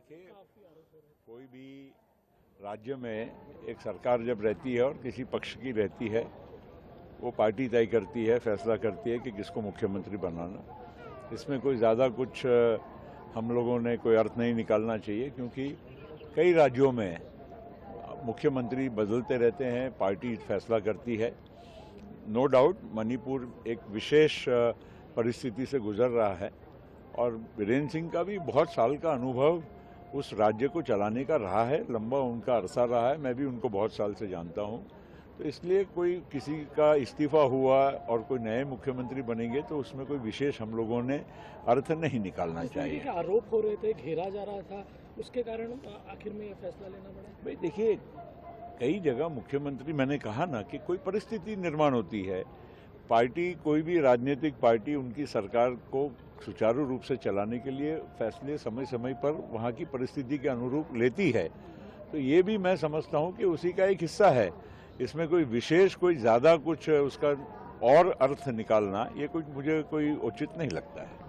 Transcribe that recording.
देखिए, कोई भी राज्य में एक सरकार जब रहती है और किसी पक्ष की रहती है, वो पार्टी तय करती है, फैसला करती है कि किसको मुख्यमंत्री बनाना। इसमें कोई ज़्यादा कुछ हम लोगों ने कोई अर्थ नहीं निकालना चाहिए, क्योंकि कई राज्यों में मुख्यमंत्री बदलते रहते हैं, पार्टी फैसला करती है। नो डाउट मणिपुर एक विशेष परिस्थिति से गुजर रहा है और बीरेन्द्र सिंह का भी बहुत साल का अनुभव उस राज्य को चलाने का रहा है, लंबा उनका अरसा रहा है। मैं भी उनको बहुत साल से जानता हूं, तो इसलिए कोई किसी का इस्तीफा हुआ और कोई नए मुख्यमंत्री बनेंगे तो उसमें कोई विशेष हम लोगों ने अर्थ नहीं निकालना चाहिए। आरोप हो रहे थे, घेरा जा रहा था, उसके कारण आखिर में यह फैसला लेना पड़ा। भाई देखिए, कई जगह मुख्यमंत्री, मैंने कहा ना कि कोई परिस्थिति निर्माण होती है, पार्टी, कोई भी राजनीतिक पार्टी उनकी सरकार को सुचारू रूप से चलाने के लिए फैसले समय समय पर वहाँ की परिस्थिति के अनुरूप लेती है। तो ये भी मैं समझता हूँ कि उसी का एक हिस्सा है। इसमें कोई विशेष, कोई ज़्यादा कुछ उसका और अर्थ निकालना, ये मुझे कोई उचित नहीं लगता है।